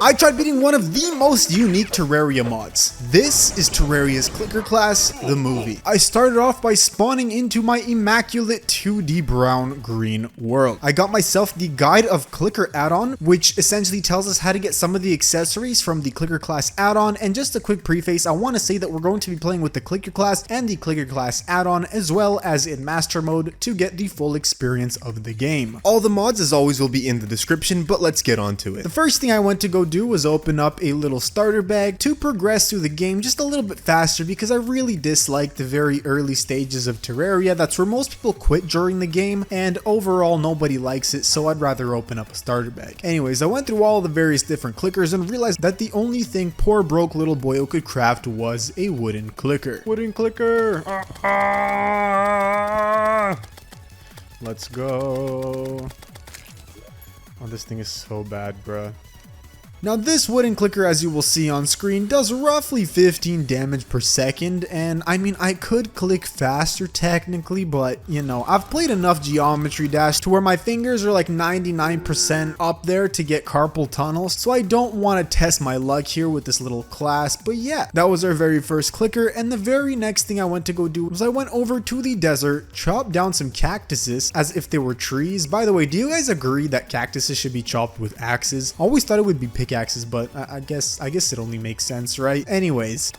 I tried beating one of the most unique Terraria mods. This is Terraria's clicker class, the movie. I started off by spawning into my immaculate 2D brown-green world. I got myself the Guide of Clicker add-on, which essentially tells us how to get some of the accessories from the clicker class add-on. And just a quick preface, I want to say that we're going to be playing with the clicker class and the clicker class add-on, as well as in master mode to get the full experience of the game. All the mods, as always, will be in the description, but let's get on to it. The first thing I went to go do was open up a little starter bag to progress through the game just a little bit faster, because I really dislike the very early stages of Terraria. That's where most people quit during the game, and overall nobody likes it, so I'd rather open up a starter bag. Anyways, I went through all the various different clickers and realized that the only thing poor broke little boyo could craft was a wooden clicker. Wooden clicker! Let's go. Oh, this thing is so bad, bruh. Now this wooden clicker, as you will see on screen, does roughly 15 damage per second, and I mean, I could click faster technically, but you know, I've played enough Geometry Dash to where my fingers are like 99% up there to get carpal tunnel, so I don't want to test my luck here with this little class. But yeah, that was our very first clicker, and the very next thing I went to go do was I went over to the desert, chopped down some cactuses as if they were trees. By the way, do you guys agree that cactuses should be chopped with axes? I always thought it would be pickaxes, but I guess it only makes sense, right? Anyways.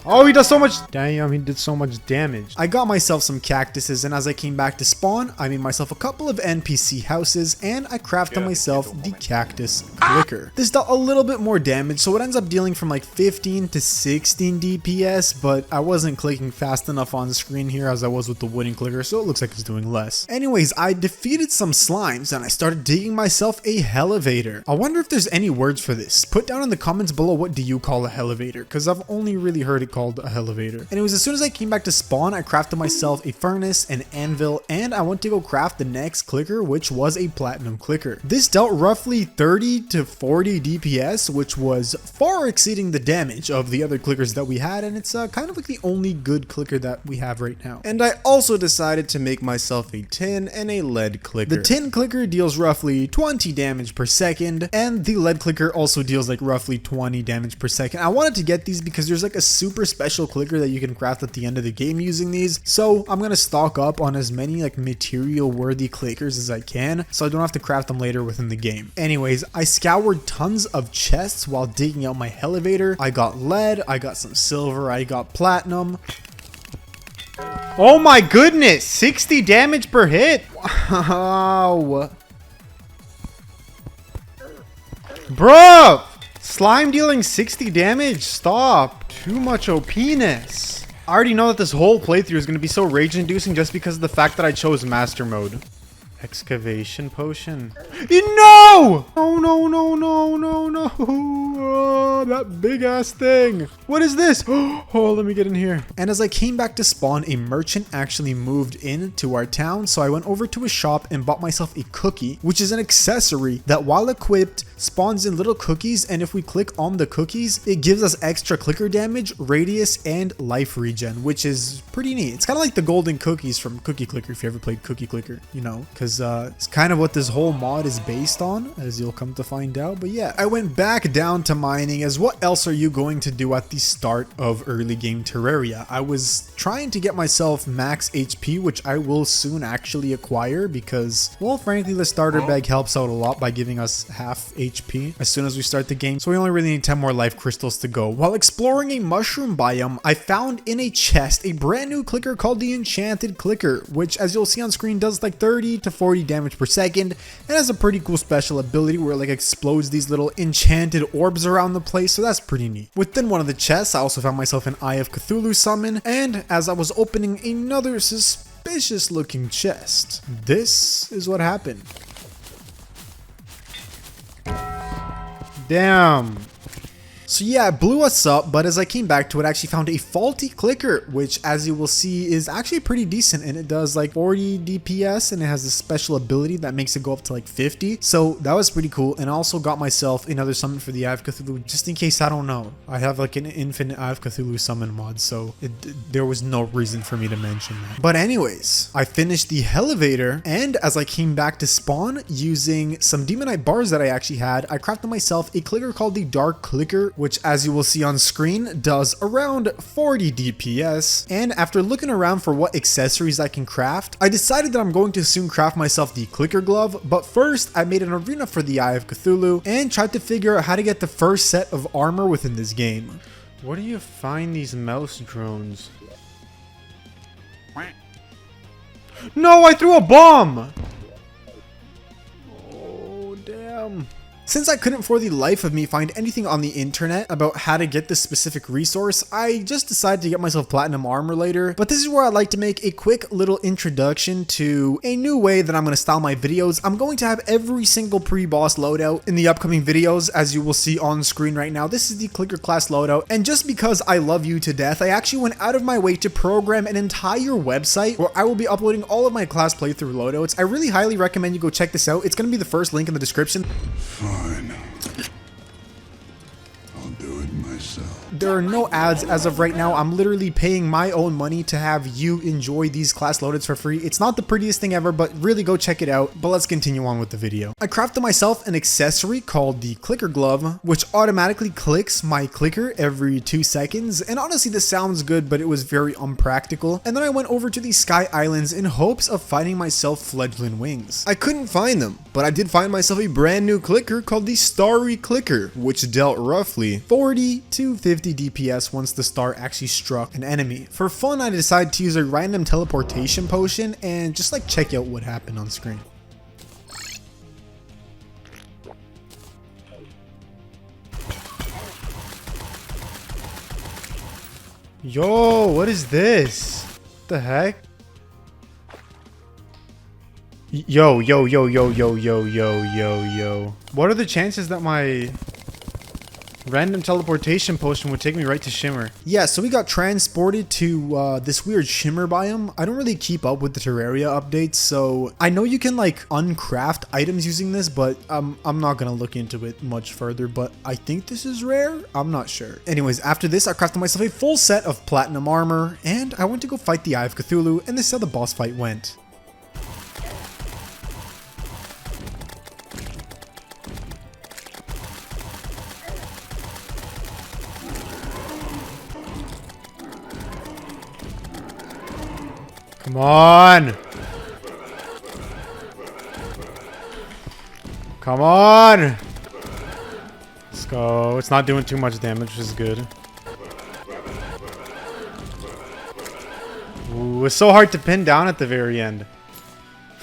Oh, he does so much. Damn, he did so much damage. I got myself some cactuses, and as I came back to spawn, I made myself a couple of NPC houses, and I crafted myself the cactus clicker. This dealt a little bit more damage, so it ends up dealing from like 15 to 16 DPS, but I wasn't clicking fast enough on the screen here as I was with the wooden clicker, so it looks like it's doing less. Anyways, I defeated some slimes, and I started digging myself a elevator. I wonder if there's any words for this. Put down in the comments below, what do you call a elevator? Because I've only really heard it called a elevator. Anyways, as soon as I came back to spawn, I crafted myself a furnace, an anvil, and I went to go craft the next clicker, which was a platinum clicker. This dealt roughly 30 to 40 DPS, which was far exceeding the damage of the other clickers that we had, and it's kind of like the only good clicker that we have right now. And I also decided to make myself a tin and a lead clicker. The tin clicker deals roughly 20 damage per second, and the lead clicker also deals like roughly 20 damage per second. I wanted to get these because there's like a super special clicker that you can craft at the end of the game using these, so I'm gonna stock up on as many like material worthy clickers as I can so I don't have to craft them later within the game. Anyways, I scoured tons of chests while digging out my elevator. I got lead, I got some silver, I got platinum. Oh my goodness, 60 damage per hit. Wow, bro, slime dealing 60 damage. Stop. Too much OP-ness. I already know that this whole playthrough is going to be so rage-inducing just because of the fact that I chose master mode. Excavation potion. No! No, no, no, no, no, no. Oh, that big ass thing. What is this? Oh, let me get in here. And as I came back to spawn, a merchant actually moved into our town. So I went over to a shop and bought myself a cookie, which is an accessory that while equipped spawns in little cookies. And if we click on the cookies, it gives us extra clicker damage, radius, and life regen, which is pretty neat. It's kind of like the golden cookies from Cookie Clicker, if you ever played Cookie Clicker, you know, because it's kind of what this whole mod is based on, as you'll come to find out. But yeah, I went back down to mining, as what else are you going to do at the start of early game Terraria? I was trying to get myself max HP, which I will soon actually acquire because, well, frankly, the starter bag helps out a lot by giving us half HP as soon as we start the game. So we only really need 10 more life crystals to go. While exploring a mushroom biome, I found in a chest a brand new clicker called the Enchanted Clicker, which, as you'll see on screen, does like 30 to 40 damage per second and has a pretty cool special ability where it like explodes these little enchanted orbs around the place, so that's pretty neat. Within one of the chests, I also found myself an Eye of Cthulhu summon, and as I was opening another suspicious looking chest, this is what happened. Damn. So yeah, it blew us up, but as I came back to it, I actually found a faulty clicker, which as you will see is actually pretty decent, and it does like 40 DPS, and it has a special ability that makes it go up to like 50. So that was pretty cool, and I also got myself another summon for the Eye of Cthulhu, just in case I don't know. I have like an infinite Eye of Cthulhu summon mod, so there was no reason for me to mention that. But anyways, I finished the elevator, and as I came back to spawn, using some demonite bars that I actually had, I crafted myself a clicker called the Dark Clicker, which as you will see on screen does around 40 DPS. And after looking around for what accessories I can craft, I decided that I'm going to soon craft myself the clicker glove, but first I made an arena for the Eye of Cthulhu and tried to figure out how to get the first set of armor within this game. Where do you find these mouse drones? No, I threw a bomb! Oh, damn. Since I couldn't for the life of me find anything on the internet about how to get this specific resource, I just decided to get myself platinum armor later. But this is where I'd like to make a quick little introduction to a new way that I'm going to style my videos. I'm going to have every single pre-boss loadout in the upcoming videos, as you will see on screen right now. This is the clicker class loadout, and just because I love you to death, I actually went out of my way to program an entire website where I will be uploading all of my class playthrough loadouts. I really highly recommend you go check this out. It's going to be the first link in the description. Fine. I'll do it myself. There are no ads as of right now. I'm literally paying my own money to have you enjoy these class loadouts for free. It's not the prettiest thing ever, but really go check it out. But let's continue on with the video. I crafted myself an accessory called the Clicker Glove, which automatically clicks my clicker every 2 seconds. And honestly, this sounds good, but it was very unpractical. And then I went over to the Sky Islands in hopes of finding myself fledgling wings. I couldn't find them, but I did find myself a brand new clicker called the Starry Clicker, which dealt roughly 40 to 50 DPS once the star actually struck an enemy. For fun, I decided to use a random teleportation potion and just like check out what happened on screen. Yo, what is this? What the heck? Yo. What are the chances that my random teleportation potion would take me right to Shimmer? Yeah, so we got transported to this weird Shimmer biome. I don't really keep up with the Terraria updates, so I know you can like uncraft items using this, but I'm not gonna look into it much further, but I think this is rare. I'm not sure. Anyways, after this, I crafted myself a full set of platinum armor, and I went to go fight the Eye of Cthulhu, and this is how the boss fight went. Come on! Come on! Let's go. It's not doing too much damage, which is good. Ooh, it's so hard to pin down at the very end.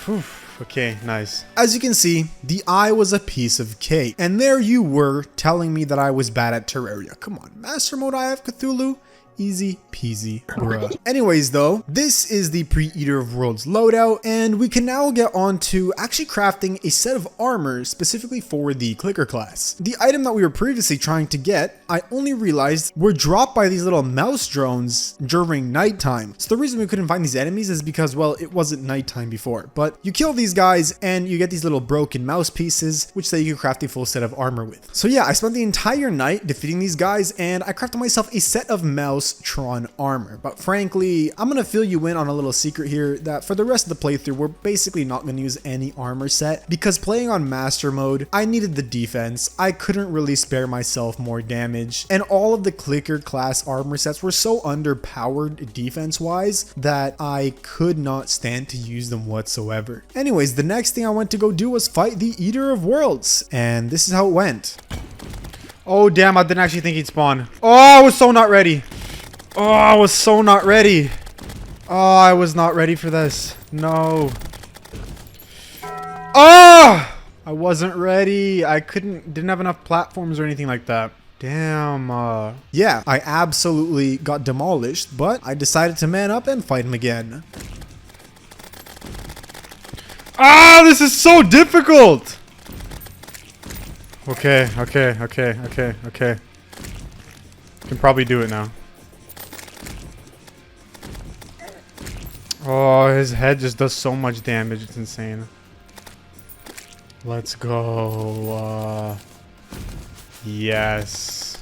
Whew. Okay, nice. As you can see, the eye was a piece of cake. And there you were telling me that I was bad at Terraria. Come on, Master Mode Eye of Cthulhu? Easy peasy, bruh. Anyways though, this is the Pre-Eater of Worlds loadout, and we can now get on to actually crafting a set of armor specifically for the clicker class. The item that we were previously trying to get, I only realized were dropped by these little mouse drones during nighttime. So the reason we couldn't find these enemies is because, well, it wasn't nighttime before. But you kill these guys and you get these little broken mouse pieces, which then you can craft a full set of armor with. So yeah, I spent the entire night defeating these guys, and I crafted myself a set of Tron armor. But frankly, I'm gonna fill you in on a little secret here that for the rest of the playthrough, we're basically not gonna use any armor set, because playing on master mode, I needed the defense. I couldn't really spare myself more damage, and all of the clicker class armor sets were so underpowered defense wise that I could not stand to use them whatsoever. Anyways, the next thing I went to go do was fight the Eater of Worlds, and this is how it went. Oh damn, I didn't actually think he'd spawn. Oh, I was so not ready. Oh, I was so not ready. Oh, I was not ready for this. No. Oh! I wasn't ready. I didn't have enough platforms or anything like that. Damn. Yeah, I absolutely got demolished, but I decided to man up and fight him again. Ah, this is so difficult. Okay. Can probably do it now. Oh, his head just does so much damage. It's insane. Let's go. Yes.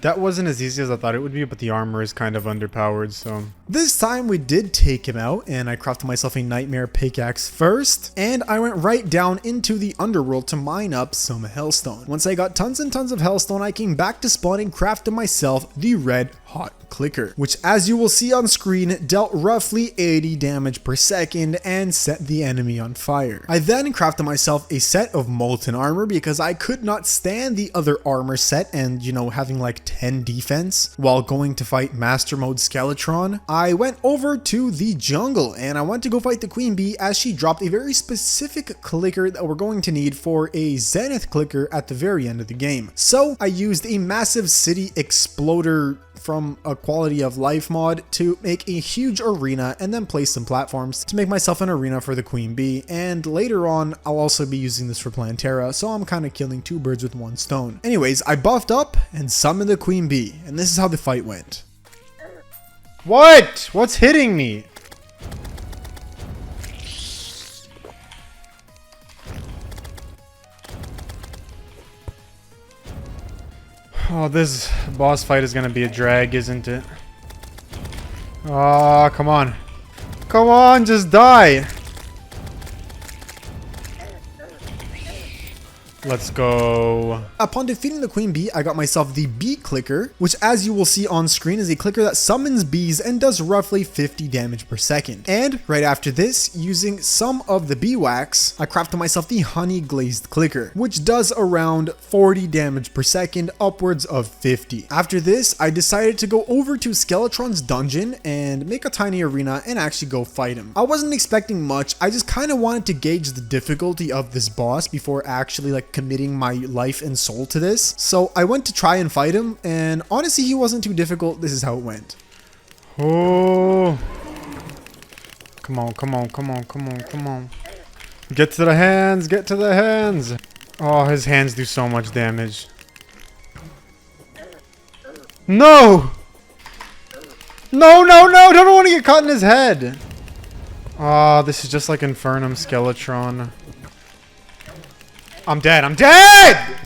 That wasn't as easy as I thought it would be, but the armor is kind of underpowered, so... This time we did take him out, and I crafted myself a nightmare pickaxe first, and I went right down into the underworld to mine up some hellstone. Once I got tons and tons of hellstone, I came back to spawn and crafted myself the red hot clicker, which as you will see on screen dealt roughly 80 damage per second and set the enemy on fire. I then crafted myself a set of molten armor because I could not stand the other armor set and, you know, having like 10 defense while going to fight master mode Skeletron. I went over to the jungle and I went to go fight the queen bee as she dropped a very specific clicker that we're going to need for a zenith clicker at the very end of the game. So I used a massive city exploder from a quality of life mod to make a huge arena and then place some platforms to make myself an arena for the queen bee, and later on I'll also be using this for Plantera, so I'm kind of killing two birds with one stone. Anyways, I buffed up and summoned the queen bee, and this is how the fight went. What? What's hitting me? Oh, this boss fight is gonna be a drag, isn't it? Oh, come on. Come on, just die. Let's go. Upon defeating the queen bee, I got myself the bee clicker, which as you will see on screen is a clicker that summons bees and does roughly 50 damage per second. And right after this, using some of the bee wax, I crafted myself the honey glazed clicker, which does around 40 damage per second, upwards of 50. After this, I decided to go over to Skeletron's dungeon and make a tiny arena and actually go fight him. I wasn't expecting much, I just kind of wanted to gauge the difficulty of this boss before actually like committing my life and soul to this. So I went to try and fight him, and honestly he wasn't too difficult. This is how it went. Oh, come on, come on, come on, come on, come on. Get to the hands, get to the hands. Oh, his hands do so much damage. No! No, no, no! I don't want to get caught in his head. Oh, this is just like Infernum Skeletron. I'm dead. I'm dead!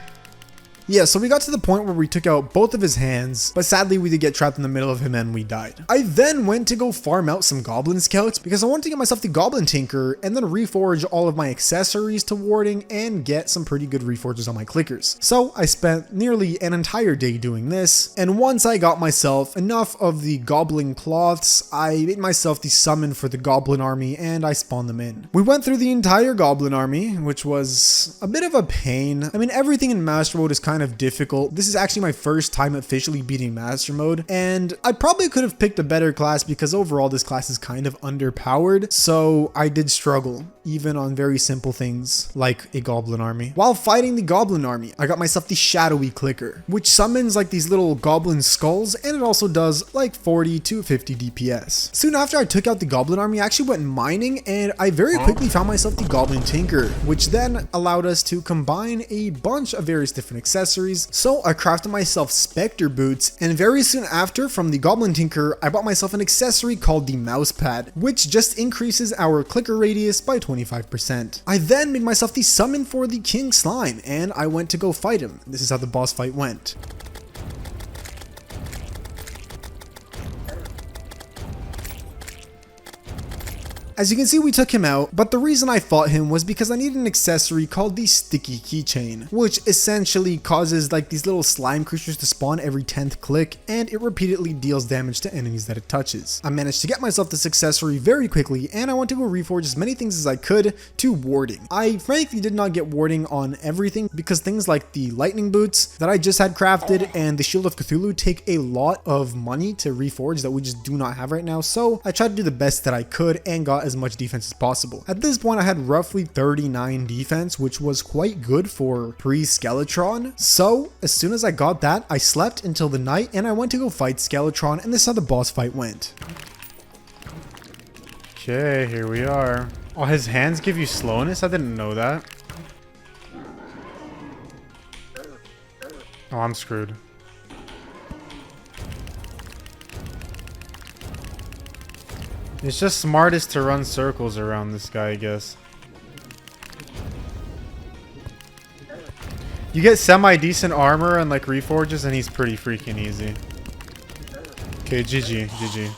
Yeah, so we got to the point where we took out both of his hands, but sadly we did get trapped in the middle of him and we died. I then went to go farm out some goblin scouts because I wanted to get myself the goblin tinker and then reforge all of my accessories to warding and get some pretty good reforges on my clickers. So I spent nearly an entire day doing this, and once I got myself enough of the goblin cloths, I made myself the summon for the goblin army and I spawned them in. We went through the entire goblin army, which was a bit of a pain. I mean, everything in master mode is kind of difficult. This is actually my first time officially beating master mode, and I probably could have picked a better class because overall this class is kind of underpowered, so I did struggle even on very simple things like a goblin army. While fighting the goblin army, I got myself the shadowy clicker, which summons like these little goblin skulls, and it also does like 40 to 50 DPS. Soon after I took out the goblin army, I actually went mining, and I very quickly found myself the goblin tinker, which then allowed us to combine a bunch of various different accessories. So I crafted myself specter boots, and very soon after, from the goblin tinker, I bought myself an accessory called the mouse pad, which just increases our clicker radius by 25%. I then made myself the summon for the king slime, and I went to go fight him. This is how the boss fight went. As you can see, we took him out, but the reason I fought him was because I needed an accessory called the sticky keychain, which essentially causes like these little slime creatures to spawn every 10th click, and it repeatedly deals damage to enemies that it touches. I managed to get myself this accessory very quickly, and I went to go reforge as many things as I could to warding. I frankly did not get warding on everything because things like the lightning boots that I just had crafted and the shield of Cthulhu take a lot of money to reforge that we just do not have right now, so I tried to do the best that I could and got as much defense as possible. At this point I had roughly 39 defense, which was quite good for pre-Skeletron. So as soon as I got that, I slept until the night and I went to go fight Skeletron, and this is how the boss fight went. Okay, here we are. Oh, his hands give you slowness? I didn't know that. Oh, I'm screwed. It's just smartest to run circles around this guy, I guess. You get semi-decent armor and like reforges and he's pretty freaking easy. Okay, GG.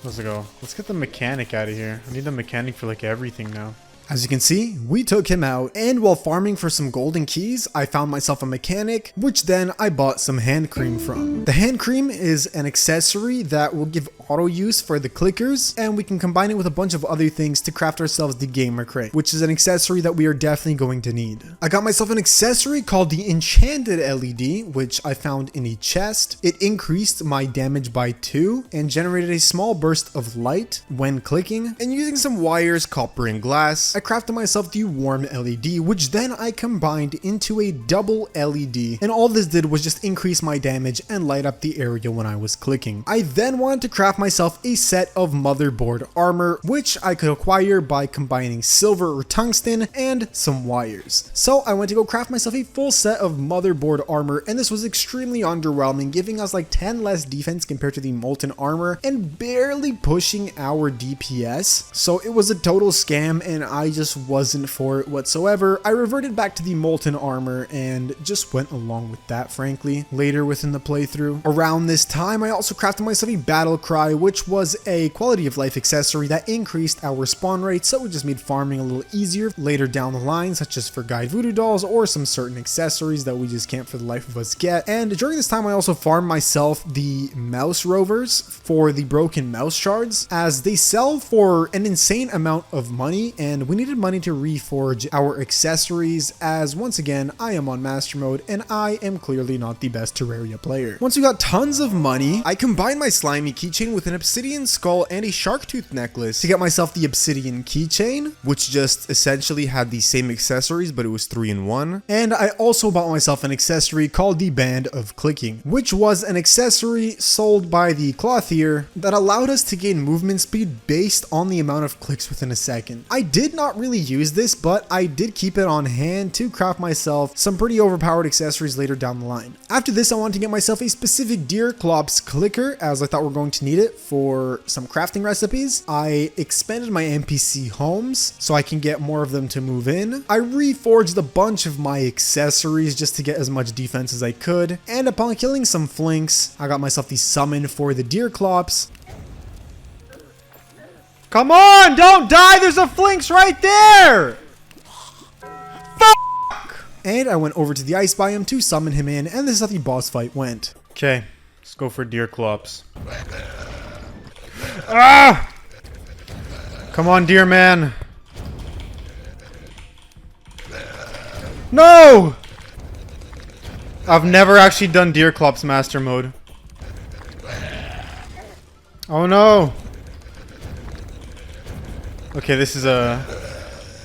Let's go. Let's get the mechanic out of here. I need the mechanic for like everything now. As you can see, we took him out, and while farming for some golden keys, I found myself a mechanic, which then I bought some hand cream from. The hand cream is an accessory that will give auto use for the clickers, and we can combine it with a bunch of other things to craft ourselves the gamer crate, which is an accessory that we are definitely going to need. I got myself an accessory called the enchanted LED, which I found in a chest. It increased my damage by 2 and generated a small burst of light when clicking, and using some wires, copper, and glass, I crafted myself the warm LED, which then I combined into a double LED, and all this did was just increase my damage and light up the area when I was clicking. I then wanted to craft myself a set of motherboard armor, which I could acquire by combining silver or tungsten and some wires. So I went to go craft myself a full set of motherboard armor, and this was extremely underwhelming, giving us like 10 less defense compared to the molten armor and barely pushing our DPS. So it was a total scam, and I just wasn't for it whatsoever. I reverted back to the molten armor and just went along with that, frankly. Later within the playthrough, around this time, I also crafted myself a battle cry, which was a quality of life accessory that increased our spawn rate, so it just made farming a little easier later down the line, such as for guide voodoo dolls or some certain accessories that we just can't for the life of us get. And during this time, I also farmed myself the mouse rovers for the broken mouse shards, as they sell for an insane amount of money, and we needed money to reforge our accessories, as once again I am on master mode and I am clearly not the best Terraria player. Once we got tons of money, I combined my slimy keychain with an obsidian skull and a shark tooth necklace to get myself the obsidian keychain, which just essentially had the same accessories, but it was 3-in-1. And I also bought myself an accessory called the Band of Clicking, which was an accessory sold by the clothier that allowed us to gain movement speed based on the amount of clicks within a second. I did not really use this, but I did keep it on hand to craft myself some pretty overpowered accessories later down the line. After this, I wanted to get myself a specific deer clops clicker, as I thought we're going to need it for some crafting recipes. I expanded my NPC homes so I can get more of them to move in. I reforged a bunch of my accessories just to get as much defense as I could, and upon killing some flinks, I got myself the summon for the deer clops. Come on, don't die, there's a flinks right there! Fuck! And I went over to the ice biome to summon him in, and this is how the boss fight went. Okay, let's go for deer clops. Ah! Come on, deer man. No! I've never actually done deer clops master mode. Oh no! Okay, this is a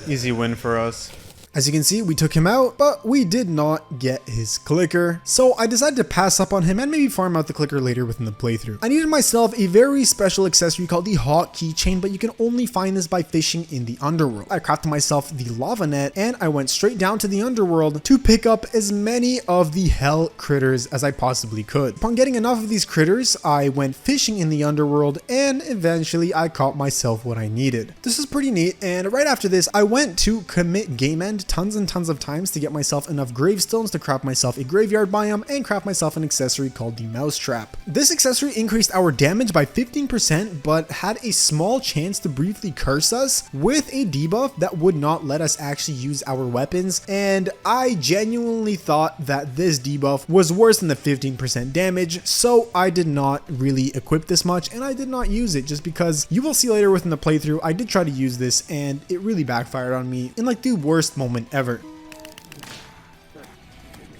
easy win for us. As you can see, we took him out, but we did not get his clicker. So I decided to pass up on him and maybe farm out the clicker later within the playthrough. I needed myself a very special accessory called the Hawk Keychain, but you can only find this by fishing in the underworld. I crafted myself the lava net, and I went straight down to the underworld to pick up as many of the hell critters as I possibly could. Upon getting enough of these critters, I went fishing in the underworld, and eventually I caught myself what I needed. This is pretty neat, and right after this, I went to commit game end tons and tons of times to get myself enough gravestones to craft myself a graveyard biome and craft myself an accessory called the mouse trap. This accessory increased our damage by 15%, but had a small chance to briefly curse us with a debuff that would not let us actually use our weapons, and I genuinely thought that this debuff was worse than the 15% damage, so I did not really equip this much, and I did not use it just because you will see later within the playthrough I did try to use this and it really backfired on me in like the worst moment ever.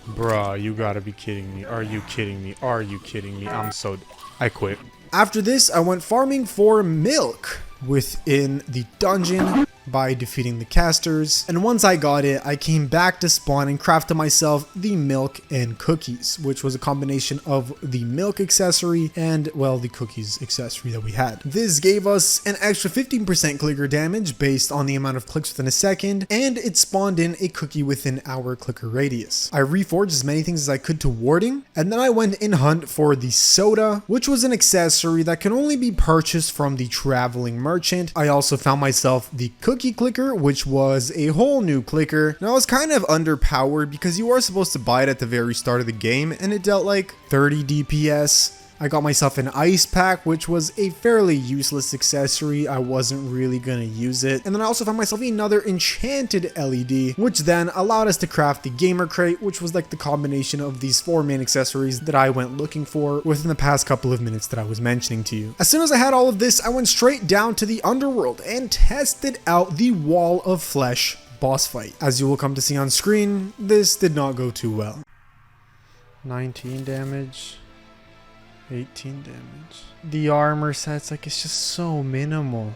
Bruh, you gotta be kidding me. Are you kidding me? Are you kidding me? I quit. After this, I went farming for milk within the dungeon. by defeating the casters. And once I got it, I came back to spawn and crafted myself the milk and cookies, which was a combination of the milk accessory and, well, the cookies accessory that we had. This gave us an extra 15% clicker damage based on the amount of clicks within a second, and it spawned in a cookie within our clicker radius. I reforged as many things as I could to warding, and then I went in hunt for the soda, which was an accessory that can only be purchased from the traveling merchant. I also found myself the cookie clicker, which was a whole new clicker. Now, it was kind of underpowered because you are supposed to buy it at the very start of the game, and it dealt like 30 DPS. I got myself an ice pack, which was a fairly useless accessory. I wasn't really gonna use it. And then I also found myself another enchanted LED, which then allowed us to craft the gamer crate, which was like the combination of these 4 main accessories that I went looking for within the past couple of minutes that I was mentioning to you. As soon as I had all of this, I went straight down to the underworld and tested out the Wall of Flesh boss fight. As you will come to see on screen, this did not go too well. 19 damage. 18 damage. The armor sets, like, it's just so minimal.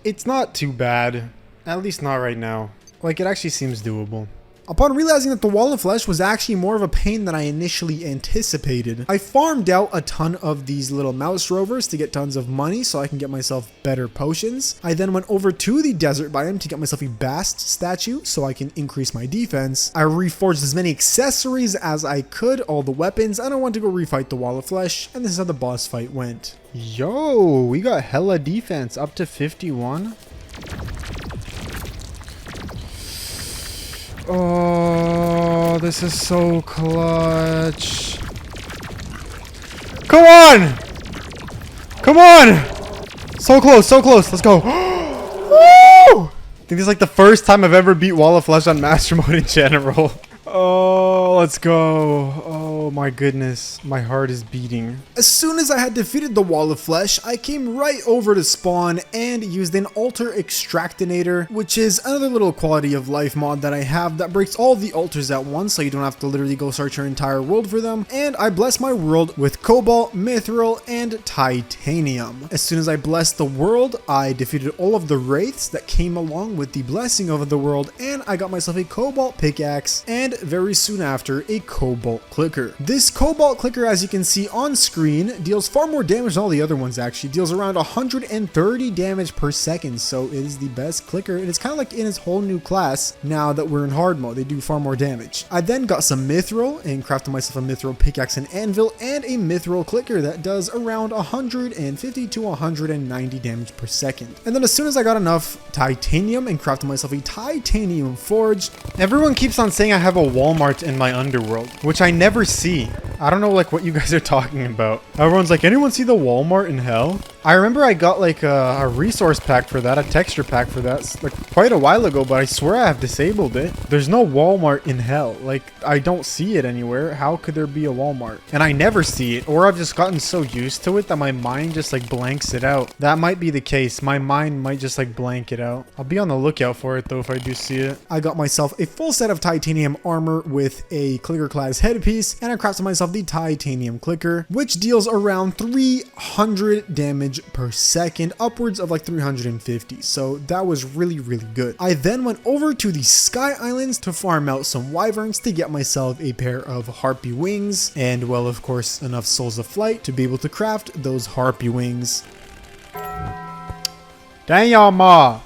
It's not too bad. At least not right now. Like, it actually seems doable. Upon realizing that the Wall of Flesh was actually more of a pain than I initially anticipated, I farmed out a ton of these little mouse rovers to get tons of money so I can get myself better potions. I then went over to the desert biome to get myself a Bast statue so I can increase my defense. I reforged as many accessories as I could, all the weapons, and I went to go refight the Wall of Flesh, and this is how the boss fight went. Yo, we got hella defense, up to 51. Oh, this is so clutch. Come on! Come on! So close, so close. Let's go. Woo! I think this is like the first time I've ever beat Wall of Flesh on Master Mode in general. Oh, let's go. Oh my goodness. My heart is beating. As soon as I had defeated the Wall of Flesh, I came right over to spawn and used an altar extractinator, which is another little quality of life mod that I have that breaks all the altars at once so you don't have to literally go search your entire world for them. And I blessed my world with cobalt, mithril, and titanium. As soon as I blessed the world, I defeated all of the wraiths that came along with the blessing of the world, and I got myself a cobalt pickaxe and very soon after a cobalt clicker. This cobalt clicker, as you can see on screen, deals far more damage than all the other ones. Actually deals around 130 damage per second, so it is the best clicker, and it's kind of like in its whole new class now that we're in hard mode. They do far more damage. I then got some mithril and crafted myself a mithril pickaxe and anvil and a mithril clicker that does around 150 to 190 damage per second. And then as soon as I got enough titanium and crafted myself a titanium forge. Everyone keeps on saying I have a Walmart in my underworld, which I never see. I don't know like what you guys are talking about. Everyone's like, anyone see the Walmart in hell? I remember I got like a resource pack for that, a texture pack for that, like quite a while ago, but I swear I have disabled it. There's no Walmart in hell. Like, I don't see it anywhere. How could there be a Walmart? And I never see it, or I've just gotten so used to it that my mind just like blanks it out. That might be the case. My mind might just like blank it out. I'll be on the lookout for it though if I do see it. I got myself a full set of titanium armor with a clicker class headpiece, and I crafted myself the titanium clicker, which deals around 300 damage per second, upwards of like 350. So that was really good. I then went over to the Sky Islands to farm out some wyverns to get myself a pair of harpy wings, and well, of course, enough souls of flight to be able to craft those harpy wings. Dang y'all, ma.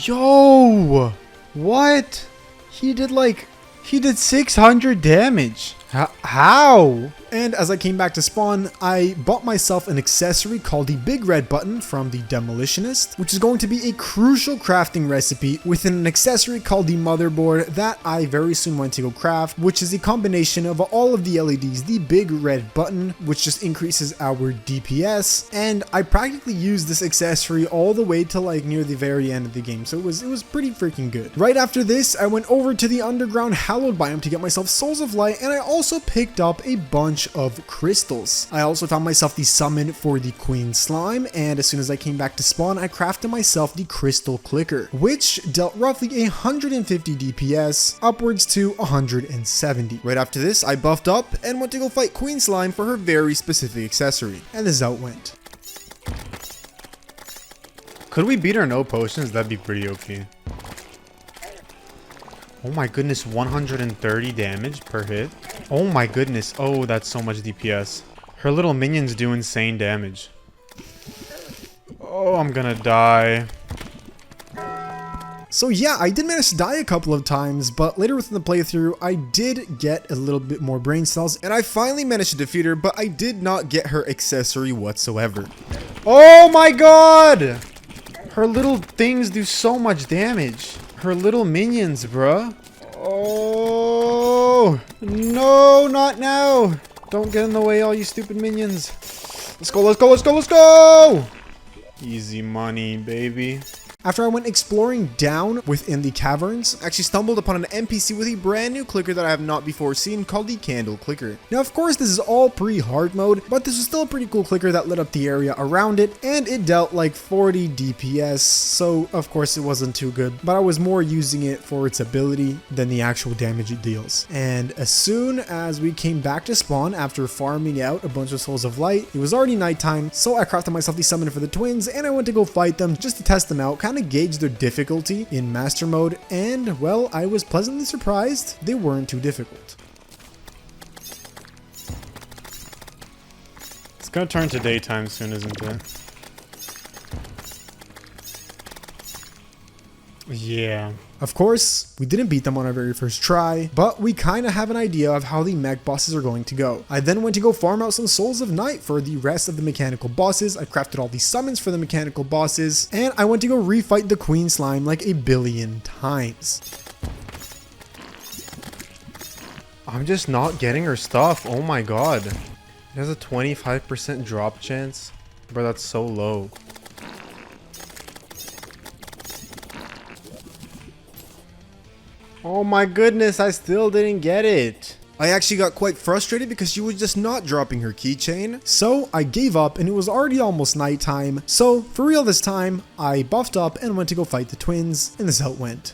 Yo, what? He did 600 damage. How? And as I came back to spawn, I bought myself an accessory called the Big Red Button from the Demolitionist, which is going to be a crucial crafting recipe within an accessory called the Motherboard that I very soon went to go craft, which is a combination of all of the LEDs, the Big Red Button, which just increases our DPS, and I practically used this accessory all the way to like near the very end of the game, so it was pretty freaking good. Right after this, I went over to the underground hallowed biome to get myself Souls of Light, and I also picked up a bunch bunch of crystals. I also found myself the summon for the queen slime, and as soon as I came back to spawn, I crafted myself the crystal clicker, which dealt roughly 150 DPS upwards to 170. Right after this, I buffed up and went to go fight Queen Slime for her very specific accessory, and this is how it went. Could we beat her no potions? That'd be pretty OP. Oh my goodness, 130 damage per hit. Oh my goodness. Oh, that's so much DPS. Her little minions do insane damage. Oh, I'm gonna die. So yeah, I did manage to die a couple of times, but later within the playthrough, I did get a little bit more brain cells, and I finally managed to defeat her, but I did not get her accessory whatsoever. Oh my god! Her little things do so much damage. Her little minions, bruh. Oh, no, not now. Don't get in the way, all you stupid minions. Let's go, let's go, let's go, let's go! Easy money, baby. After I went exploring down within the caverns, I actually stumbled upon an NPC with a brand new clicker that I have not before seen called the Candle Clicker. Now, of course, this is all pre-hard mode, but this was still a pretty cool clicker that lit up the area around it, and it dealt like 40 DPS, so of course it wasn't too good, but I was more using it for its ability than the actual damage it deals. And as soon as we came back to spawn after farming out a bunch of Souls of Light, it was already nighttime, so I crafted myself the summon for the twins, and I went to go fight them just to test them out, kind of gauge their difficulty in master mode, and well, I was pleasantly surprised they weren't too difficult. It's gonna turn to daytime soon, isn't it? Yeah. Of course, we didn't beat them on our very first try, but we kind of have an idea of how the mech bosses are going to go. I then went to go farm out some Souls of Night for the rest of the mechanical bosses. I crafted all the summons for the mechanical bosses, and I went to go refight the Queen Slime like a billion times. I'm just not getting her stuff. Oh my god. It has a 25% drop chance. Bro, that's so low. Oh my goodness, I still didn't get it. I actually got quite frustrated because she was just not dropping her keychain, so I gave up and it was already almost nighttime. So for real this time, I buffed up and went to go fight the twins, and this is how it went.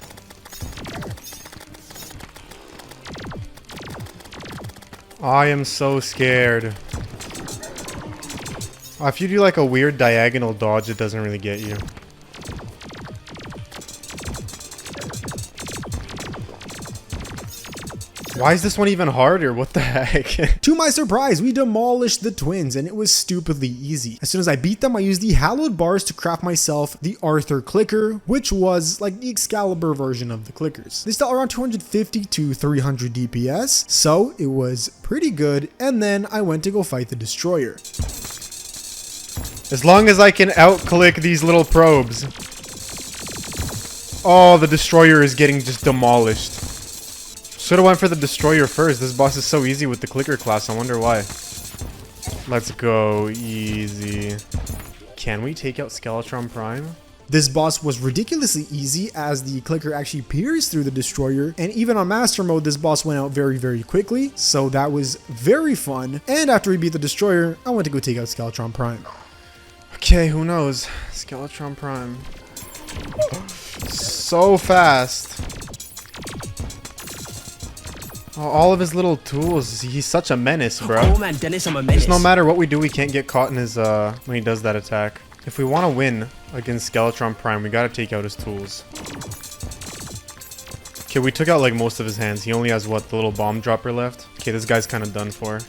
I am so scared. If you do like a weird diagonal dodge, it doesn't really get you. Why is this one even harder? What the heck? To my surprise, we demolished the twins and it was stupidly easy. As soon as I beat them, I used the hallowed bars to craft myself the Arthur clicker, which was like the Excalibur version of the clickers. They still around 250 to 300 DPS, so it was pretty good. And then I went to go fight the destroyer. As long as I can out-click these little probes. Oh, the destroyer is getting just demolished. Should have went for the destroyer first. This boss is so easy with the clicker class. I wonder why. Let's go. Easy. Can we take out Skeletron Prime? This boss was ridiculously easy as the clicker actually pierced through the destroyer, and even on master mode this boss went out very, very quickly, so that was very fun. And after we beat the destroyer, I went to go take out Skeletron Prime. Okay, who knows? Skeletron Prime. So fast. Oh, all of his little tools. He's such a menace, bro. Oh man, Dennis, I'm a menace. Just no matter what we do, we can't get caught in his when he does that attack. If we want to win against Skeletron Prime, we gotta take out his tools. Okay, we took out like most of his hands. He only has what, the little bomb dropper left? Okay, this guy's kind of done for.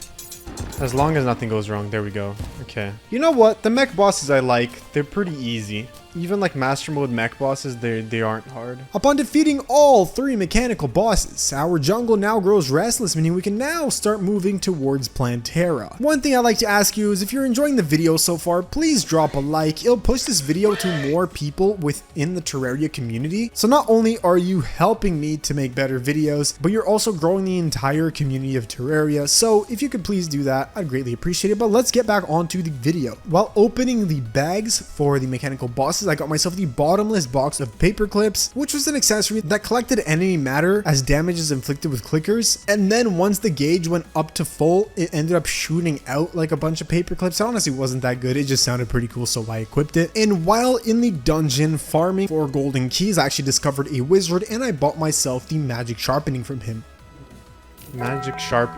As long as nothing goes wrong, there we go. Okay. You know what? The mech bosses I like, they're pretty easy. Even like master mode mech bosses, they aren't hard. Upon defeating all 3 mechanical bosses, our jungle now grows restless, meaning we can now start moving towards Plantera. One thing I'd like to ask you is if you're enjoying the video so far, please drop a like. It'll push this video to more people within the Terraria community. So not only are you helping me to make better videos, but you're also growing the entire community of Terraria. So if you could please do that, I'd greatly appreciate it. But let's get back onto the video. While opening the bags for the mechanical bosses, I got myself the bottomless box of paper clips, which was an accessory that collected enemy matter as damage is inflicted with clickers. And then once the gauge went up to full, it ended up shooting out like a bunch of paper clips. It honestly wasn't that good. It just sounded pretty cool, so I equipped it. And while in the dungeon farming for golden keys, I actually discovered a wizard and I bought myself the magic sharpening from him. Magic sharp.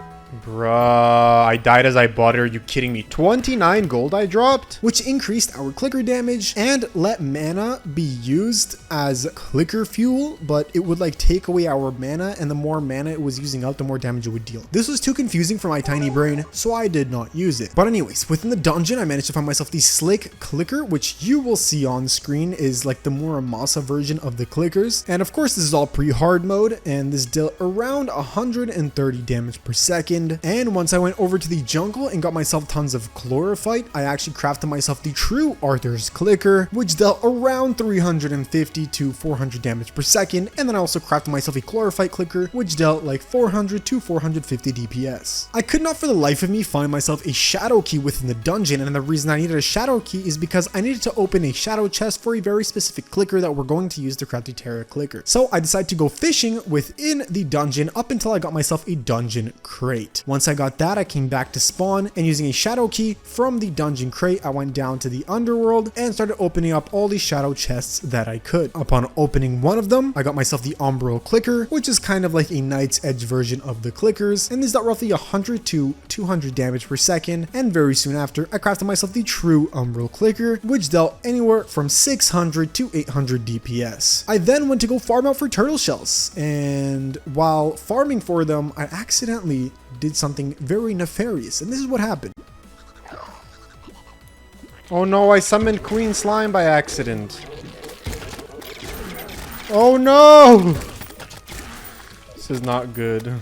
Bruh, I died as I bought it. Are you kidding me? 29 gold I dropped? Which increased our clicker damage and let mana be used as clicker fuel, but it would like take away our mana, and the more mana it was using up, the more damage it would deal. This was too confusing for my tiny brain, so I did not use it. But anyways, within the dungeon, I managed to find myself the slick clicker, which you will see on screen is like the more Amasa version of the clickers. And of course, this is all pre-hard mode, and this dealt around 130 damage per second. And once I went over to the jungle and got myself tons of chlorophyte, I actually crafted myself the true Arthur's clicker, which dealt around 350 to 400 damage per second. And then I also crafted myself a chlorophyte clicker, which dealt like 400 to 450 DPS. I could not for the life of me find myself a shadow key within the dungeon, and the reason I needed a shadow key is because I needed to open a shadow chest for a very specific clicker that we're going to use to craft the Terra clicker. So I decided to go fishing within the dungeon up until I got myself a dungeon crate. Once I got that, I came back to spawn, and using a shadow key from the dungeon crate, I went down to the underworld and started opening up all the shadow chests that I could. Upon opening one of them, I got myself the umbral clicker, which is kind of like a Knight's Edge version of the clickers, and this dealt roughly 100 to 200 damage per second. And very soon after, I crafted myself the true umbral clicker, which dealt anywhere from 600 to 800 DPS. I then went to go farm out for turtle shells, and while farming for them, I accidentally did something very nefarious, and this is what happened. Oh no, I summoned Queen Slime by accident. Oh no! This is not good.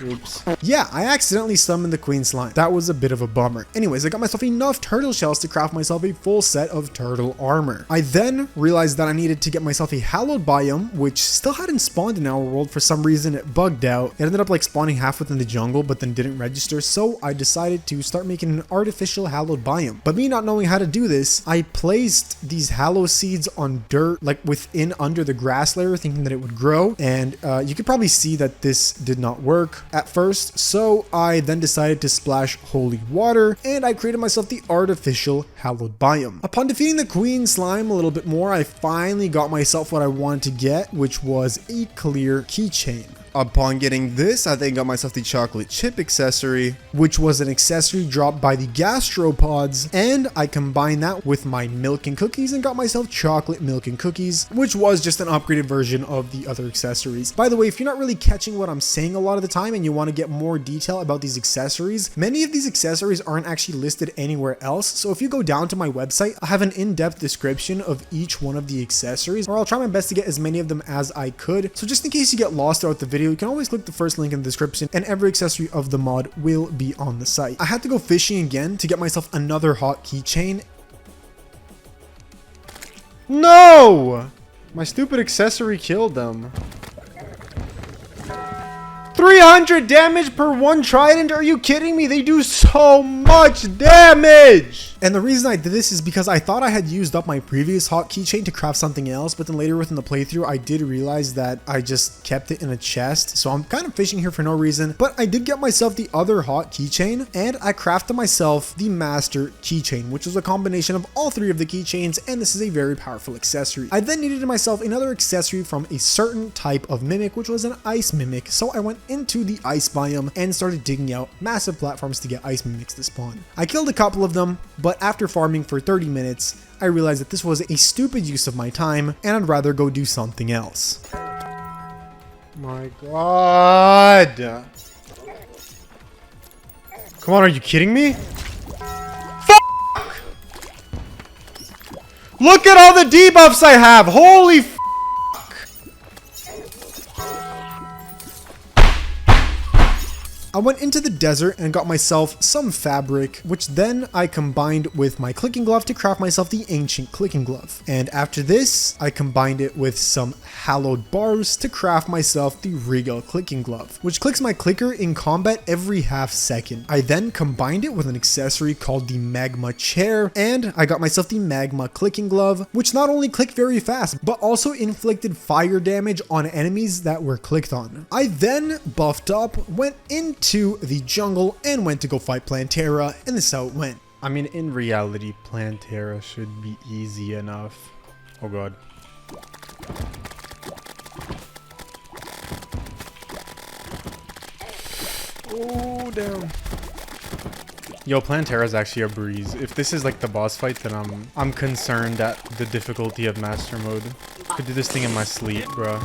Oops. Yeah, I accidentally summoned the Queen Slime. That was a bit of a bummer. Anyways, I got myself enough turtle shells to craft myself a full set of turtle armor. I then realized that I needed to get myself a hallowed biome, which still hadn't spawned in our world. For some reason, it bugged out. It ended up like spawning half within the jungle, but then didn't register. So I decided to start making an artificial hallowed biome. But me not knowing how to do this, I placed these hallow seeds on dirt, like within under the grass layer, thinking that it would grow. And you could probably see that this did not work at first, so I then decided to splash holy water, and I created myself the artificial hallowed biome. Upon defeating the Queen Slime a little bit more, I finally got myself what I wanted to get, which was a clear keychain. Upon getting this, I then got myself the chocolate chip accessory, which was an accessory dropped by the gastropods, and I combined that with my milk and cookies and got myself chocolate milk and cookies, which was just an upgraded version of the other accessories. By the way, if you're not really catching what I'm saying a lot of the time and you want to get more detail about these accessories, many of these accessories aren't actually listed anywhere else. So if you go down to my website, I have an in-depth description of each one of the accessories, or I'll try my best to get as many of them as I could. So just in case you get lost throughout the video, you can always click the first link in the description and every accessory of the mod will be on the site. I had to go fishing again to get myself another hot keychain. No! My stupid accessory killed them. 300 damage per one trident? Are you kidding me? They do so much damage! And the reason I did this is because I thought I had used up my previous hot keychain to craft something else, but then later within the playthrough, I did realize that I just kept it in a chest. So I'm kind of fishing here for no reason, but I did get myself the other hot keychain, and I crafted myself the master keychain, which was a combination of all three of the keychains, and this is a very powerful accessory. I then needed myself another accessory from a certain type of mimic, which was an ice mimic. So I went into the ice biome and started digging out massive platforms to get ice mimics to spawn. I killed a couple of them, but after farming for 30 minutes, I realized that this was a stupid use of my time and I'd rather go do something else. My God. Come on, are you kidding me? Fuck! Look at all the debuffs I have! Holy f***! I went into the desert and got myself some fabric, which then I combined with my clicking glove to craft myself the ancient clicking glove. And after this, I combined it with some hallowed bars to craft myself the regal clicking glove, which clicks my clicker in combat every half second. I then combined it with an accessory called the magma chair, and I got myself the magma clicking glove, which not only clicked very fast, but also inflicted fire damage on enemies that were clicked on. I then buffed up, went into the jungle, and went to go fight Plantera, and this is how it went. I mean, in reality, Plantera should be easy enough. Oh god. Oh, damn. Yo, Plantera is actually a breeze. If this is like the boss fight, then I'm concerned at the difficulty of master mode. Could do this thing in my sleep, bro.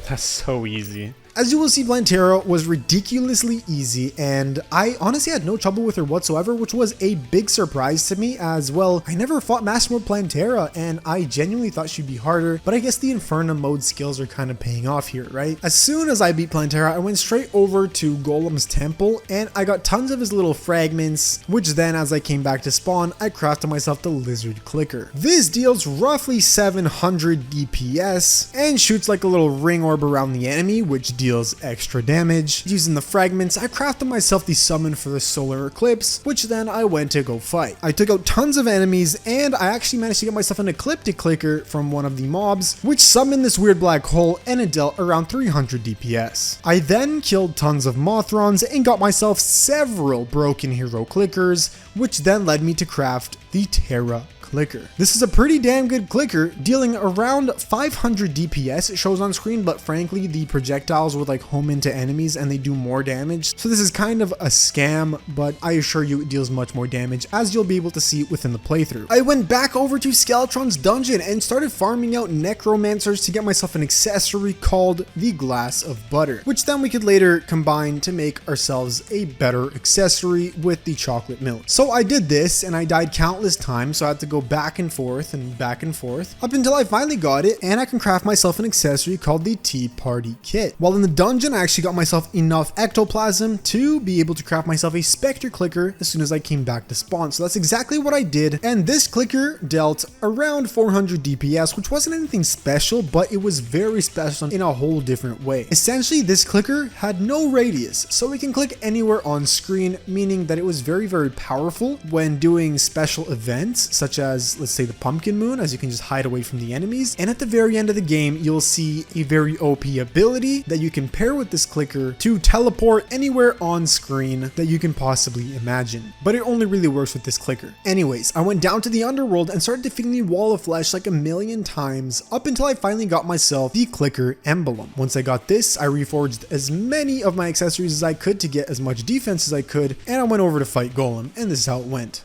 That's so easy. As you will see, Plantera was ridiculously easy, and I honestly had no trouble with her whatsoever, which was a big surprise to me as well. I never fought Master Mode Plantera, and I genuinely thought she'd be harder, but I guess the infernum mode skills are kind of paying off here, right? As soon as I beat Plantera, I went straight over to Golem's temple, and I got tons of his little fragments, which then, as I came back to spawn, I crafted myself the lizard clicker. This deals roughly 700 DPS, and shoots like a little ring orb around the enemy, which deals extra damage. Using the fragments, I crafted myself the summon for the solar eclipse, which then I went to go fight. I took out tons of enemies, and I actually managed to get myself an ecliptic clicker from one of the mobs, which summoned this weird black hole, and it dealt around 300 DPS. I then killed tons of Mothrons and got myself several broken hero clickers, which then led me to craft the Terra clicker. This is a pretty damn good clicker, dealing around 500 DPS, it shows on screen, but frankly the projectiles would like home into enemies and they do more damage, so this is kind of a scam, but I assure you it deals much more damage, as you'll be able to see within the playthrough. I went back over to Skeletron's dungeon and started farming out necromancers to get myself an accessory called the Glass of Butter, which then we could later combine to make ourselves a better accessory with the chocolate milk. So I did this and I died countless times, so I had to go back and forth up until I finally got it, and I can craft myself an accessory called the Tea Party Kit. While in the dungeon, I actually got myself enough ectoplasm to be able to craft myself a specter clicker as soon as I came back to spawn. So that's exactly what I did, and this clicker dealt around 400 DPS, which wasn't anything special, but it was very special in a whole different way. Essentially, this clicker had no radius, so we can click anywhere on screen, meaning that it was very, very powerful when doing special events such as, let's say, the pumpkin moon, as you can just hide away from the enemies. And at the very end of the game, you'll see a very OP ability that you can pair with this clicker to teleport anywhere on screen that you can possibly imagine. But it only really works with this clicker. Anyways, I went down to the underworld and started defeating the wall of flesh like a million times up until I finally got myself the clicker emblem. Once I got this, I reforged as many of my accessories as I could to get as much defense as I could, and I went over to fight Golem, and this is how it went.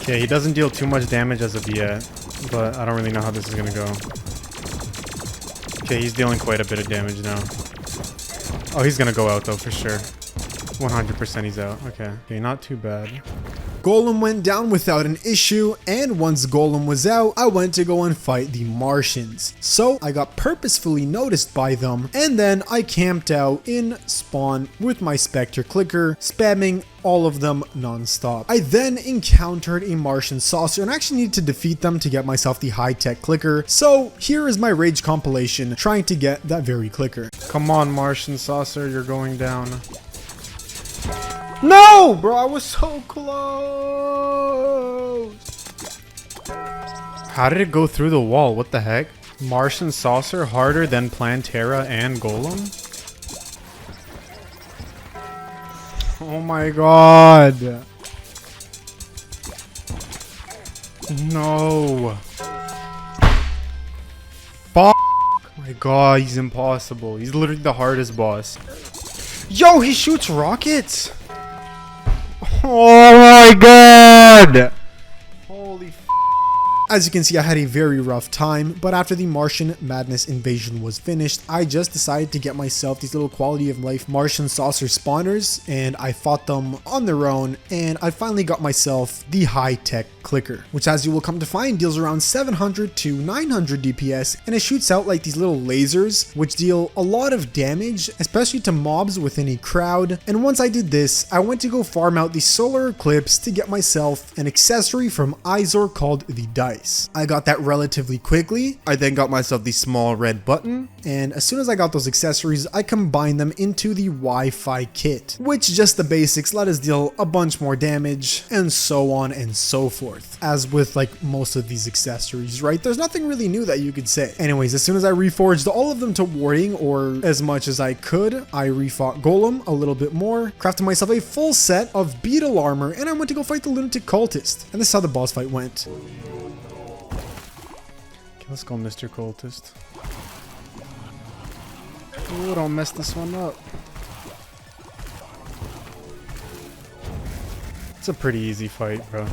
Okay, he doesn't deal too much damage as of yet, but I don't really know how this is gonna go. Okay, he's dealing quite a bit of damage now. Oh, he's gonna go out though, for sure. 100% he's out. Okay, not too bad. Golem went down without an issue, and once Golem was out, I went to go and fight the Martians. So I got purposefully noticed by them, and then I camped out in spawn with my Spectre clicker, spamming all of them non-stop. I then encountered a Martian saucer and actually needed to defeat them to get myself the high-tech clicker. So here is my rage compilation trying to get that very clicker. Come on, Martian saucer, you're going down. No, bro, I was so close. How did it go through the wall? What the heck? Martian saucer harder than Plantera and Golem? Oh my god. No. Fuck. Oh my god, he's impossible. He's literally the hardest boss. Yo, he shoots rockets. Oh my god. Holy f. As you can see, I had a very rough time, but after the Martian Madness invasion was finished, I just decided to get myself these little quality of life Martian saucer spawners, and I fought them on their own, and I finally got myself the high-tech clicker, which as you will come to find deals around 700 to 900 DPS, and it shoots out like these little lasers, which deal a lot of damage, especially to mobs within a crowd. And once I did this, I went to go farm out the solar eclipse to get myself an accessory from Izor called the dice. I got that relatively quickly. I then got myself the small red button, and as soon as I got those accessories, I combined them into the Wi-Fi kit, which just the basics let us deal a bunch more damage, and so on and so forth. As with like most of these accessories, right? There's nothing really new that you could say. Anyways, as soon as I reforged all of them to warding, or as much as I could, I refought Golem a little bit more, crafted myself a full set of beetle armor, and I went to go fight the Lunatic Cultist. And this is how the boss fight went. Okay, let's go, Mr. Cultist. Ooh, don't mess this one up. It's a pretty easy fight, bro.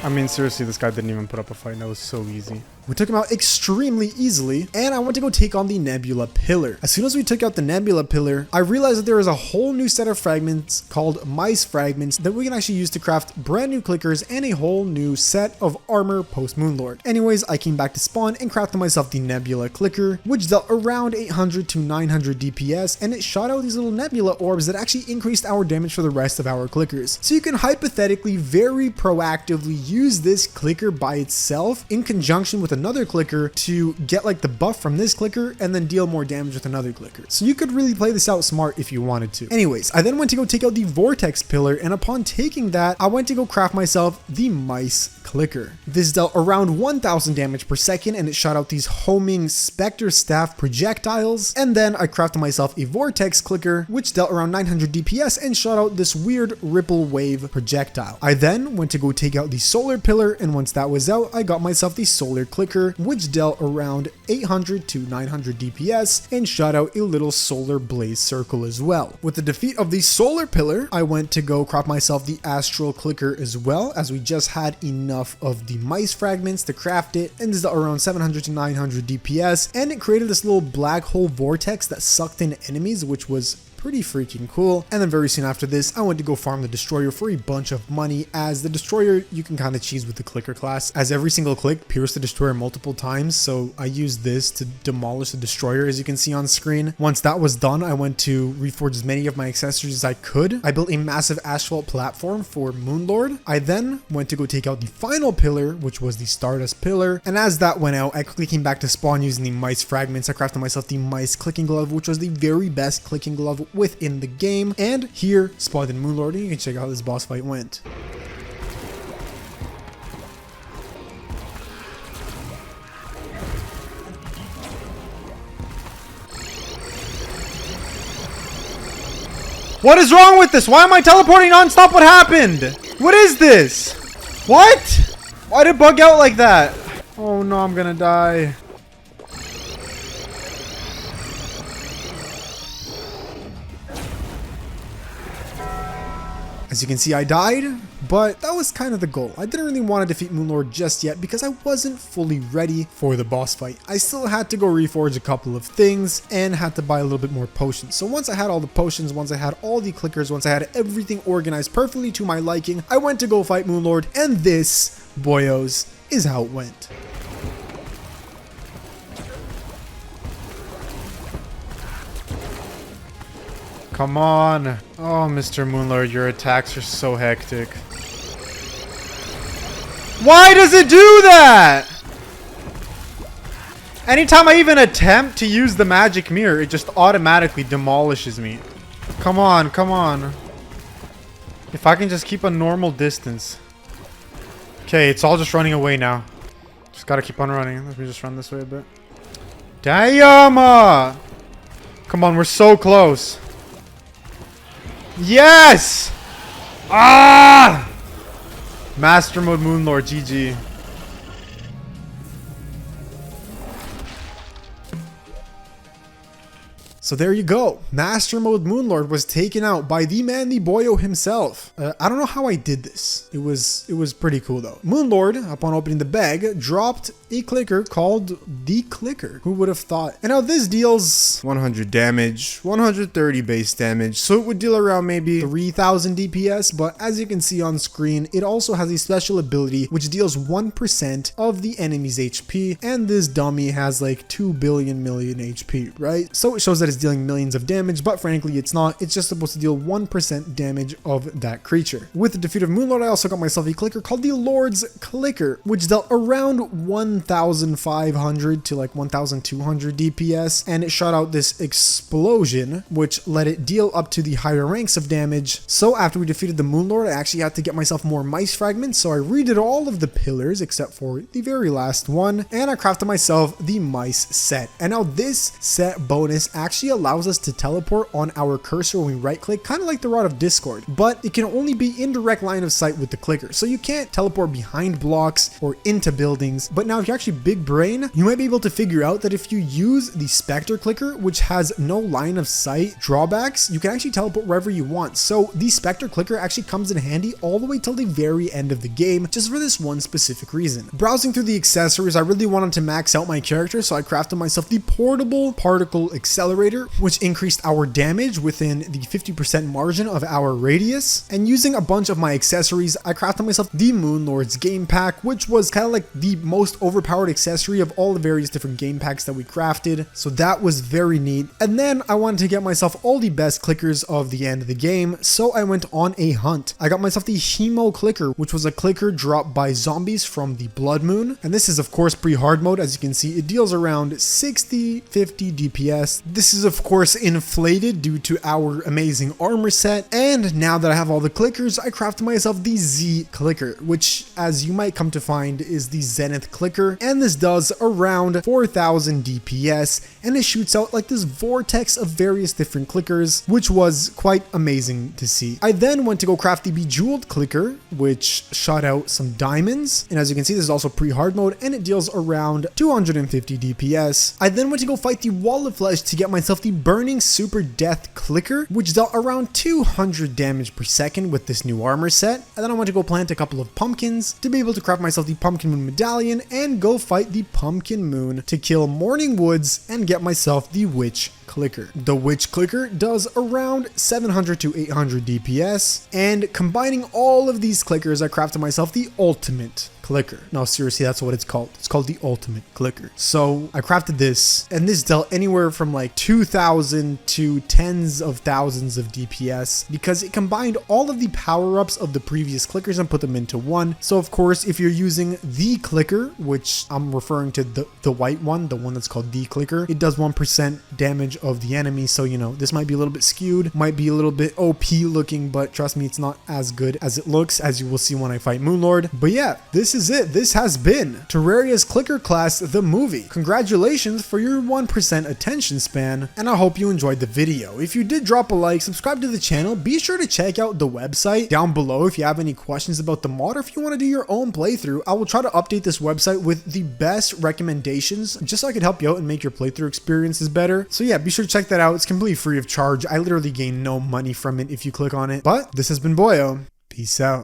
I mean, seriously, this guy didn't even put up a fight. That was so easy. We took him out extremely easily, and I went to go take on the Nebula Pillar. As soon as we took out the Nebula Pillar, I realized that there is a whole new set of fragments called mice fragments that we can actually use to craft brand new clickers and a whole new set of armor post moonlord. Anyways, I came back to spawn and crafted myself the Nebula Clicker, which dealt around 800 to 900 DPS, and it shot out these little nebula orbs that actually increased our damage for the rest of our clickers. So you can hypothetically very proactively use this clicker by itself in conjunction with another clicker to get like the buff from this clicker and then deal more damage with another clicker. So you could really play this out smart if you wanted to. Anyways, I then went to go take out the Vortex Pillar, and upon taking that, I went to go craft myself the Mice Clicker. This dealt around 1000 damage per second, and it shot out these homing Spectre Staff projectiles. And then I crafted myself a Vortex Clicker, which dealt around 900 DPS and shot out this weird Ripple Wave projectile. I then went to go take out the Solar Pillar, and once that was out, I got myself the Solar Clicker, which dealt around 800 to 900 DPS and shot out a little solar blaze circle as well. With the defeat of the Solar Pillar, I went to go craft myself the Astral Clicker as well, as we just had enough of the mice fragments to craft it, and this dealt around 700 to 900 DPS, and it created this little black hole vortex that sucked in enemies, which was pretty freaking cool. And then very soon after this, I went to go farm the Destroyer for a bunch of money, as the Destroyer you can kind of cheese with the Clicker class, as every single click pierced the Destroyer multiple times. So I used this to demolish the Destroyer, as you can see on screen. Once that was done, I went to reforge as many of my accessories as I could. I built a massive asphalt platform for Moonlord. I then went to go take out the final pillar, which was the Stardust Pillar. And as that went out, I quickly came back to spawn using the mice fragments. I crafted myself the mice clicking glove, which was the very best clicking glove within the game, and here spawned in Moonlord, and you can check out how this boss fight went. What is wrong with this? Why am I teleporting non-stop? What happened? What is this? What? Why did it bug out like that? Oh no, I'm gonna die. As you can see, I died, but that was kind of the goal. I didn't really want to defeat Moonlord just yet because I wasn't fully ready for the boss fight. I still had to go reforge a couple of things and had to buy a little bit more potions. So once I had all the potions, once I had all the clickers, once I had everything organized perfectly to my liking, I went to go fight Moonlord, and this, boyos, is how it went. Come on. Oh, Mr. Moonlord, your attacks are so hectic. Why does it do that? Anytime I even attempt to use the magic mirror, it just automatically demolishes me. Come on, come on. If I can just keep a normal distance. Okay, it's all just running away now. Just gotta keep on running. Let me just run this way a bit. Damn! Come on, we're so close. Yes! Ah! Master mode Moonlord, GG. So So there you go. Master Mode Moonlord was taken out by the man, the boyo himself. I don't know how I did this. It was pretty cool though. Moonlord, upon opening the bag, dropped a clicker called the Clicker. Who would have thought? And now this deals 100 damage, 130 base damage, so it would deal around maybe 3000 DPS, but as you can see on screen, it also has a special ability which deals 1% of the enemy's HP, and this dummy has like 2 billion million HP, right? So it shows that it's dealing millions of damage, but frankly it's not. It's just supposed to deal 1% damage of that creature. With the defeat of Moonlord, I also got myself a clicker called the Lord's Clicker, which dealt around 1500 to like 1200 DPS, and it shot out this explosion which let it deal up to the higher ranks of damage. So after we defeated the Moonlord, I actually had to get myself more mice fragments, so I redid all of the pillars except for the very last one, and I crafted myself the mice set. And now this set bonus actually allows us to teleport on our cursor when we right click, kind of like the Rod of Discord, but it can only be in direct line of sight with the clicker, so you can't teleport behind blocks or into buildings. But now if you're actually big brain, you might be able to figure out that if you use the Spectre clicker, which has no line of sight drawbacks, you can actually teleport wherever you want. So the Spectre clicker actually comes in handy all the way till the very end of the game, just for this one specific reason. Browsing through the accessories, I really wanted to max out my character, so I crafted myself the Portable Particle Accelerator, which increased our damage within the 50% margin of our radius. And using a bunch of my accessories, I crafted myself the Moonlord's Game Pack, which was kind of like the most overpowered accessory of all the various different game packs that we crafted. So that was very neat. And then I wanted to get myself all the best clickers of the end of the game, so I went on a hunt. I got myself the Hemo Clicker, which was a clicker dropped by zombies from the Blood Moon. And this is of course pre-hard mode. As you can see, it deals around 60-50 DPS. This is of course inflated due to our amazing armor set. And now that I have all the clickers, I crafted myself the Z Clicker, which as you might come to find is the Zenith Clicker. And this does around 4000 DPS, and it shoots out like this vortex of various different clickers, which was quite amazing to see. I then went to go craft the Bejeweled Clicker, which shot out some diamonds. And as you can see, this is also pre-hard mode, and it deals around 250 DPS. I then went to go fight the Wall of Flesh to get myself the Burning Super Death Clicker, which dealt around 200 damage per second with this new armor set. And then I went to go plant a couple of pumpkins to be able to craft myself the Pumpkin Moon Medallion and go fight the Pumpkin Moon to kill Morning Woods and get myself the Witch Clicker. The Witch Clicker does around 700 to 800 DPS, and combining all of these clickers, I crafted myself the Ultimate Clicker. No, seriously, that's what it's called. It's called the Ultimate Clicker. So I crafted this, and this dealt anywhere from like 2000 to tens of thousands of DPS because it combined all of the power-ups of the previous clickers and put them into one. So of course, if you're using the clicker, which I'm referring to the white one, the one that's called the clicker, it does 1% damage of the enemy. So, you know, this might be a little bit skewed, might be a little bit OP looking, but trust me, it's not as good as it looks, as you will see when I fight Moonlord. But yeah, this is it. This has been Terraria's Clicker Class, the movie. Congratulations for your 1% attention span, and I hope you enjoyed the video. If you did, drop a like, subscribe to the channel, be sure to check out the website down below if you have any questions about the mod, or if you want to do your own playthrough. I will try to update this website with the best recommendations, just so I could help you out and make your playthrough experiences better. So yeah, be sure to check that out. It's completely free of charge. I literally gain no money from it if you click on it. But this has been Boyo. Peace out.